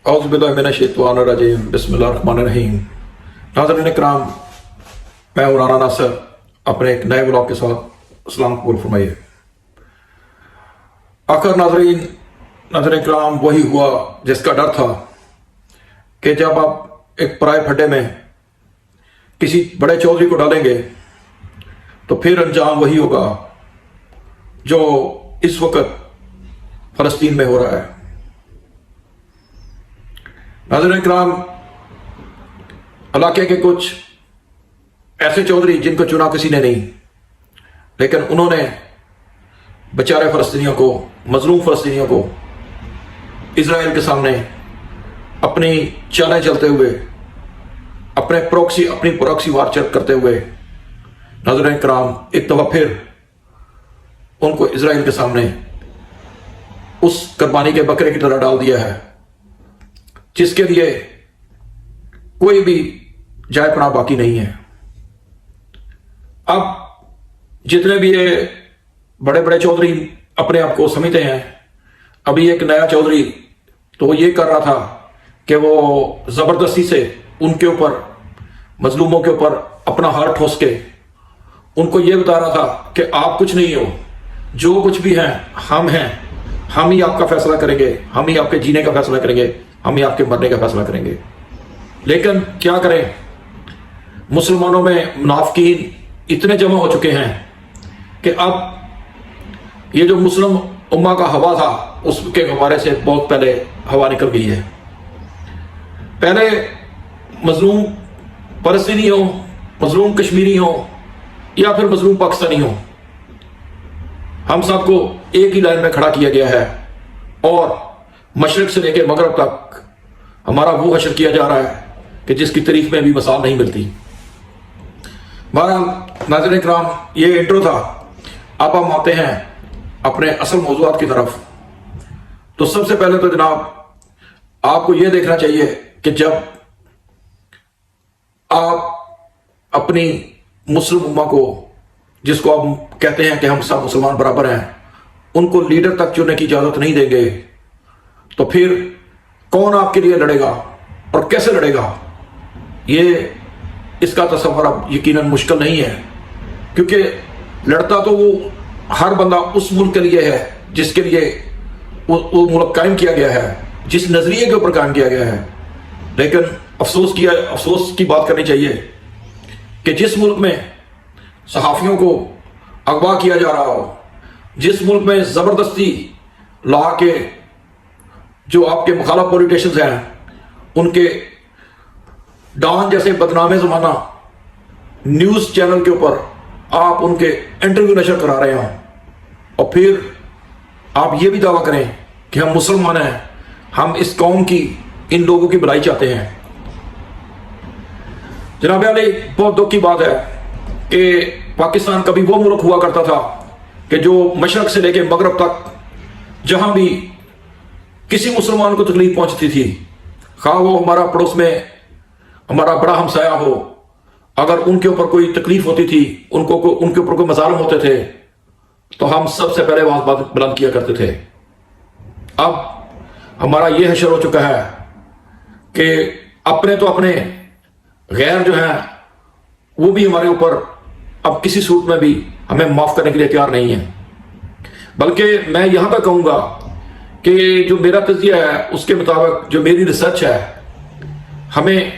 औज़ुबिल्लाहिमिनश्शैतानिर्रजीम बिस्मिल्लाहिर्रहमानिर्रहीम। नाज़रीन इकराम, मैं हूं राना नासिर, अपने एक नए ब्लॉग के साथ अस्सलाम कबूल फरमाइए। आखिर नाज़रीन इकराम, वही हुआ जिसका डर था कि जब आप एक पराए फड्डे में किसी बड़े चौधरी को डालेंगे तो फिर अंजाम वही होगा जो इस वक्त फलस्तीन में हो रहा है। नाज़रीन इकराम, इलाके के कुछ ऐसे चौधरी जिनको चुना किसी ने नहीं, लेकिन उन्होंने बेचारे फलस्तीनियों को, मजलूम फलस्तीनियों को इजराइल के सामने अपनी चालें चलते हुए, अपनी प्रॉक्सी वार करते हुए नाज़रीन इकराम एक दफ़ा फिर उनको इजराइल के सामने उस कुर्बानी के बकरे की तरह डाल दिया है जिसके लिए कोई भी जायपना बाकी नहीं है। अब जितने भी ये बड़े बड़े चौधरी अपने आप को समझते हैं, अभी एक नया चौधरी तो वो ये कर रहा था कि वो जबरदस्ती से उनके ऊपर, मजलूमों के ऊपर अपना हाथ ठोस के उनको ये बता रहा था कि आप कुछ नहीं हो, जो कुछ भी हैं हम हैं, हम ही आपका फैसला करेंगे, हम ही आपके जीने का फैसला करेंगे, हम ही आपके मरने का फैसला करेंगे। लेकिन क्या करें, मुसलमानों में मुनाफिकीन इतने जमा हो चुके हैं कि अब ये जो मुस्लिम उम्मा का हवा था उसके हवाले से बहुत पहले हवा निकल गई है। पहले मजलूम फलस्तीनी हो, मजलूम कश्मीरी हो या फिर मजलूम पाकिस्तानी हो, हम सबको एक ही लाइन में खड़ा किया गया है और मशरिक से लेकर मगरब तक हमारा वो हशर किया जा रहा है कि जिसकी तारीफ में भी मिसाल नहीं मिलती। बहरहाल नाज़रीन इकराम, ये इंट्रो था। अब हम आते हैं अपने असल मौज़ूआत की तरफ। तो सबसे पहले तो जनाब आपको यह देखना चाहिए कि जब आप अपनी मुस्लिम उम्मा को, जिसको आप कहते हैं कि हम सब मुसलमान बराबर हैं, उनको लीडर तक चुनने की इजाजत नहीं देंगे तो फिर कौन आपके लिए लड़ेगा और कैसे लड़ेगा, ये इसका तस्वर अब यकीनन मुश्किल नहीं है। क्योंकि लड़ता तो वो हर बंदा उस मुल्क के लिए है जिसके लिए वो मुल्क कायम किया गया है, जिस नजरिए के ऊपर कायम किया गया है। लेकिन अफसोस की बात करनी चाहिए कि जिस मुल्क में सहाफियों को अगवा किया जा रहा हो, जिस मुल्क में जबरदस्ती ला के जो आपके मुखालिफ पॉलिटिशियंस हैं उनके डॉन जैसे बदनामे ज़माना न्यूज़ चैनल के ऊपर आप उनके इंटरव्यू नशर करा रहे हो और फिर आप ये भी दावा करें कि हम मुसलमान हैं, हम इस कौम की, इन लोगों की भलाई चाहते हैं। जनाब अली, बहुत दुख की बात है कि पाकिस्तान कभी वो मुल्क हुआ करता था कि जो मशरक से लेकर मगरब तक जहां भी किसी मुसलमान को तकलीफ पहुंचती थी, खा वो हमारा पड़ोस में हमारा बड़ा हमसाया हो, अगर उनके ऊपर कोई तकलीफ होती थी, उनके ऊपर कोई मजालम होते थे, तो हम सबसे पहले आवाज बुलंद किया करते थे। अब हमारा यह हशर हो चुका है कि अपने तो अपने, गैर जो हैं वो भी हमारे ऊपर अब किसी सूरत में भी हमें माफ करने के लिए तैयार नहीं है। बल्कि मैं यहां तक कहूंगा कि जो मेरा तजिया है उसके मुताबिक, जो मेरी रिसर्च है, हमें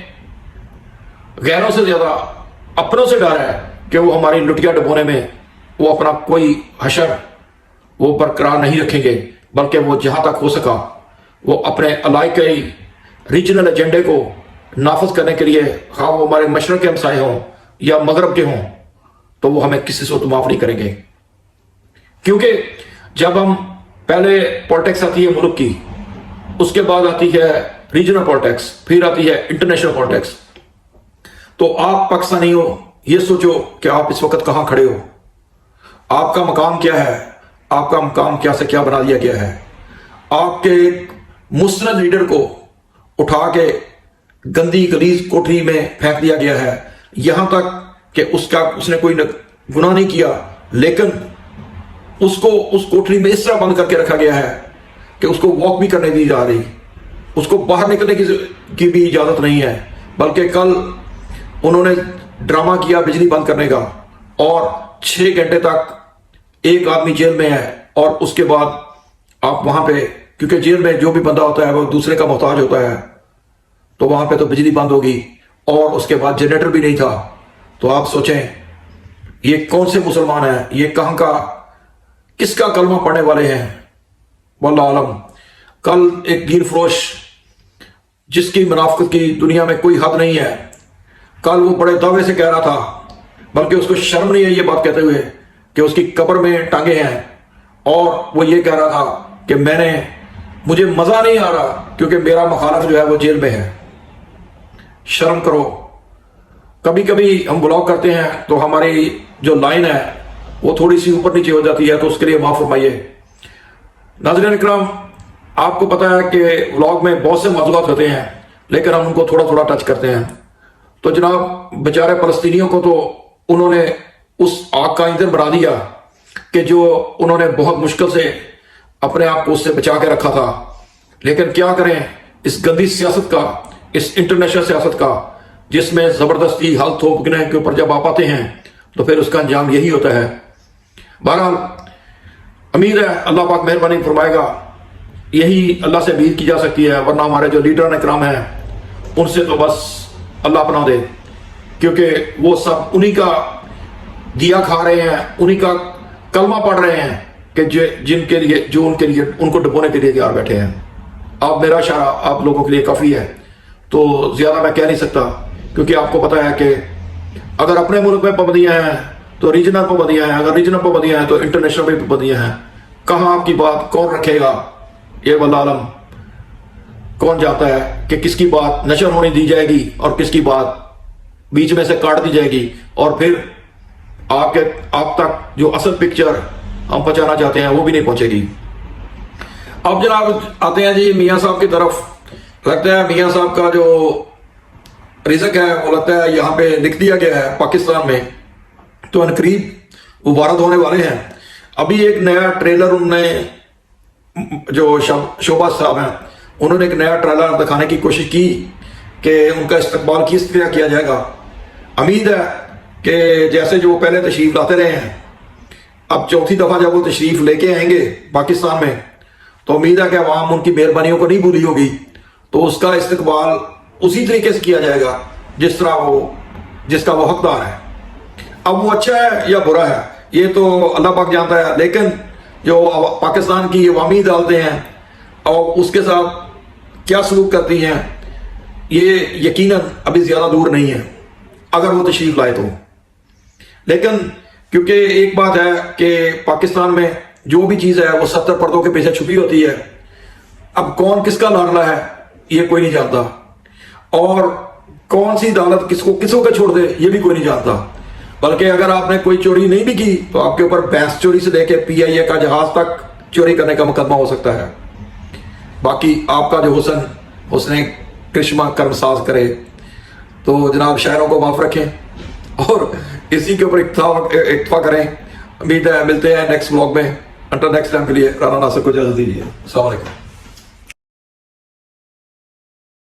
गैरों से ज्यादा अपनों से डर है कि वो हमारी लुटिया डबोने में वो अपना कोई हशर वो बरकरार नहीं रखेंगे, बल्कि वो जहां तक हो सका वो अपने इलाकाई रीजनल एजेंडे को नाफज करने के लिए, हाँ वो हमारे मशरक के हमसाए हों या मगरब के हों, तो वो हमें किसी से माफ नहीं करेंगे। क्योंकि जब हम पहले पॉलिटिक्स आती है मुल्क की, उसके बाद आती है रीजनल पॉलिटिक्स, फिर आती है इंटरनेशनल पॉलिटिक्स। तो आप पाकिस्तानी हो, ये सोचो कि आप इस वक्त कहां खड़े हो, आपका मकाम क्या है, आपका मकाम क्या से क्या बना दिया गया है। आपके एक मुस्लिम लीडर को उठा के गंदी गलीज कोठरी में फेंक दिया गया है, यहां तक कि उसने कोई गुनाह नहीं किया, लेकिन उसको उस कोठरी में इस तरह बंद करके रखा गया है कि उसको वॉक भी करने दी जा रही। اس کو باہر نکلنے کی بھی اجازت نہیں ہے، بلکہ کل انہوں نے ڈرامہ کیا بجلی بند کرنے کا، اور 6 گھنٹے تک ایک آدمی جیل میں ہے، اور اس کے بعد آپ وہاں پہ، کیونکہ جیل میں جو بھی بندہ ہوتا ہے وہ دوسرے کا محتاج ہوتا ہے، تو وہاں پہ تو بجلی بند ہوگی، اور اس کے بعد جنریٹر بھی نہیں تھا۔ تو آپ سوچیں یہ کون سے مسلمان ہیں، یہ کہاں کا، کس کا کلمہ پڑھنے والے ہیں؟ واللہ عالم۔ کل ایک دین فروش جس کی منافقت کی دنیا میں کوئی حد نہیں ہے، کل وہ بڑے دعوے سے کہہ رہا تھا، بلکہ اس کو شرم نہیں ہے یہ بات کہتے ہوئے کہ اس کی قبر میں ٹانگے ہیں، اور وہ یہ کہہ رہا تھا کہ مجھے مزہ نہیں آ رہا کیونکہ میرا مخالف جو ہے وہ جیل میں ہے۔ شرم کرو۔ کبھی کبھی ہم بلاگ کرتے ہیں تو ہماری جو لائن ہے وہ تھوڑی سی اوپر نیچے ہو جاتی ہے، تو اس کے لیے معاف فرمائیے۔ ناظرین اکرام، آپ کو پتا ہے کہ ولاگ میں بہت سے موضوعات ہوتے ہیں، لیکن ہم ان کو تھوڑا تھوڑا ٹچ کرتے ہیں۔ تو جناب بیچارے فلسطینیوں کو تو انہوں نے اس آگ کا ایندھن بنا دیا کہ جو انہوں نے بہت مشکل سے اپنے آپ کو اس سے بچا کے رکھا تھا، لیکن کیا کریں اس گندی سیاست کا، اس انٹرنیشنل سیاست کا، جس میں زبردستی حل تھوپنے کے اوپر جب آپ آتے ہیں تو پھر اس کا انجام یہی ہوتا ہے۔ بہرحال امید ہے اللہ پاک مہربانی فرمائے گا، یہی اللہ سے امید کی جا سکتی ہے، ورنہ ہمارے جو لیڈران اکرام ہیں ان سے تو بس اللہ پناہ دے، کیونکہ وہ سب انہی کا دیا کھا رہے ہیں، انہی کا کلمہ پڑھ رہے ہیں کہ جن کے لیے ان کو ڈبونے کے لیے تیار بیٹھے ہیں۔ اب میرا اشارہ آپ لوگوں کے لیے کافی ہے، تو زیادہ میں کہہ نہیں سکتا، کیونکہ آپ کو پتا ہے کہ اگر اپنے ملک میں پابندیاں ہیں تو ریجنل پابندیاں ہیں، اگر ریجنل پابندیاں ہیں تو انٹرنیشنل میں پابندیاں ہیں۔ کہاں آپ کی بات کون رکھے گا، یہ واللہ عالم کون جاتا ہے کہ کس کی بات نشر ہونی دی جائے گی اور کس کی بات بیچ میں سے کاٹ دی جائے گی، اور پھر آپ تک جو اصل پکچر ہم پہنچانا چاہتے ہیں وہ بھی نہیں پہنچے گی۔ اب جناب آتے ہیں جی میاں صاحب کی طرف۔ لگتا ہے میاں صاحب کا جو رزق ہے وہ لگتا ہے یہاں پہ لکھ دیا گیا ہے پاکستان میں، تو عنقریب وہ وارد ہونے والے ہیں۔ ابھی ایک نیا ٹریلر انہوں نے، جو شوبھا صاحب ہیں، انہوں نے ایک نیا ٹریلر دکھانے کی کوشش کی کہ ان کا استقبال کس طرح کیا جائے گا۔ امید ہے کہ جیسے جو پہلے تشریف لاتے رہے ہیں، اب چوتھی دفعہ جب وہ تشریف لے کے آئیں گے پاکستان میں، تو امید ہے کہ عوام ان کی مہربانیوں کو نہیں بھولی ہوگی، تو اس کا استقبال اسی طریقے سے کیا جائے گا جس کا وہ حقدار ہے۔ اب وہ اچھا ہے یا برا ہے یہ تو اللہ پاک جانتا ہے، لیکن جو پاکستان کی عوامی عدالتیں ہیں اور اس کے ساتھ کیا سلوک کرتی ہیں، یہ یقیناً ابھی زیادہ دور نہیں ہے اگر وہ تشریف لائے تو۔ لیکن کیونکہ ایک بات ہے کہ پاکستان میں جو بھی چیز ہے وہ 70 پردوں کے پیچھے چھپی ہوتی ہے، اب کون کس کا لاڈلا ہے یہ کوئی نہیں جانتا، اور کون سی عدالت کسوں کا چھوڑ دے یہ بھی کوئی نہیں جانتا۔ بلکہ اگر آپ نے کوئی چوری نہیں بھی کی تو آپ کے اوپر بھینس چوری سے لے کے PIA کا جہاز تک چوری کرنے کا مقدمہ ہو سکتا ہے۔ باقی آپ کا جو حسن کرشمہ کرم ساز کرے، تو جناب شاعروں کو معاف رکھیں اور اسی کے اوپر اکتفا کریں۔ امید ہے ملتے ہیں نیکسٹ ولاگ میں، انٹر نیکسٹ ٹائم کے لیے رانا ناصر کو اجازت دیجیے۔ السلام علیکم۔